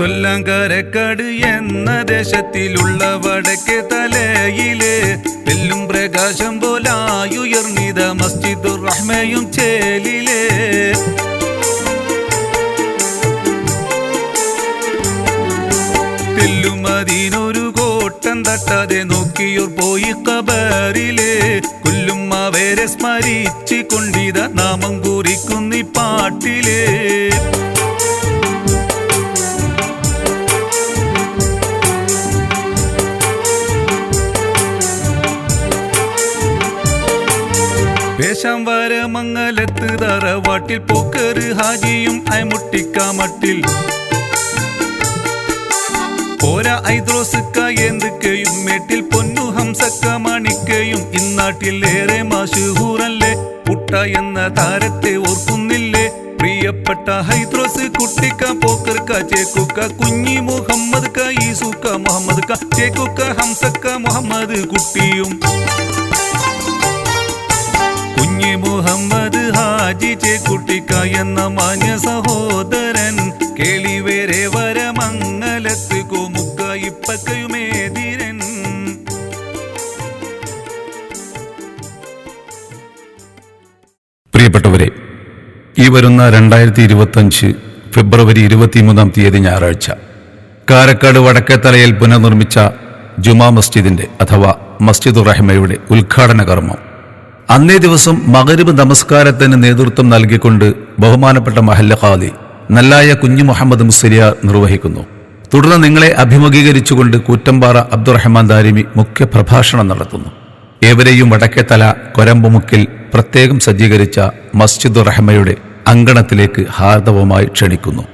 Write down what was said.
കൊല്ലാങ്കരക്കാട് എന്ന ദേശത്തിലുള്ള വടക്കേ തലയിലെ വെല്ലും പ്രകാശം പോലായുയർന്നിത മസ്ജിദുർ റഹ്മയും ചേലിലെ തെല്ലുമതിനൊരു കോട്ടം തട്ടാതെ നോക്കിയോർ പോയി ഖബറിലെ കൊല്ലും അവരെ സ്മരിച്ചു കൊണ്ടിത നാമം കുറിക്കുന്നി പാട്ടിലെ പേശാംവര മംഗലത്ത് തറവാട്ടിൽ പോക്കറ് ഹാജിയും അയമുട്ടിക്കാമട്ടിൽ പോരാ ഐദ്രോസുക്ക എന്തുക്കയും മേട്ടിൽ പൊന്നു ഹംസക്ക മണിക്കയും ഇന്നാട്ടിൽ ഏറെ മശഹൂറല്ലേ പുട്ട എന്ന താരത്തെ ഓർക്കുന്നില്ലേ പ്രിയപ്പെട്ട ഹൈദ്രോസ് കുട്ടിക്ക പോക്കർക്ക ചേക്കുക്ക കുഞ്ഞി മുഹമ്മദ് ക ഈസുക്ക മുഹമ്മദ് ക ചേക്കുക്ക ഹംസക്ക മുഹമ്മദ് കുട്ടിയും കുഞ്ഞി മുഹമ്മദ് ഹാജി ചേക്കുട്ടിക്ക എന്ന മാന്യ സഹോദരൻ കേളിവേരെ വരമംഗലത്ത് കോമുക്ക ഇപ്പക്കയുമേതിരൻ. പ്രിയപ്പെട്ടവരെ, ഈ വരുന്ന 2025 ഫെബ്രുവരി 23 ഞായറാഴ്ച കാരക്കാട് വടക്കേത്തലയിൽ പുനർനിർമ്മിച്ച ജുമാ മസ്ജിദിന്റെ അഥവാ മസ്ജിദുർ റഹ്മയുടെ ഉദ്ഘാടന കർമ്മം അന്നേ ദിവസം മഗ്‌രിബ് നമസ്കാരത്തിന് നേതൃത്വം നൽകിക്കൊണ്ട് ബഹുമാനപ്പെട്ട മഹല്ല ഖാദി നല്ലായ കുഞ്ഞു മുഹമ്മദ് മുസ്ലിയാർ നിർവഹിക്കുന്നു. തുടർന്ന് നിങ്ങളെ അഭിമുഖീകരിച്ചുകൊണ്ട് കൂറ്റമ്പാറ അബ്ദുറഹ്മാൻ ദാരിമി മുഖ്യ പ്രഭാഷണം നടത്തുന്നു. ഏവരെയും വടക്കേത്തല കൊരമ്പുമുക്കിൽ പ്രത്യേകം സജ്ജീകരിച്ച മസ്ജിദുർ റഹ്മയുടെ അങ്കണത്തിലേക്ക് ഹാർദവമായി ക്ഷണിക്കുന്നു.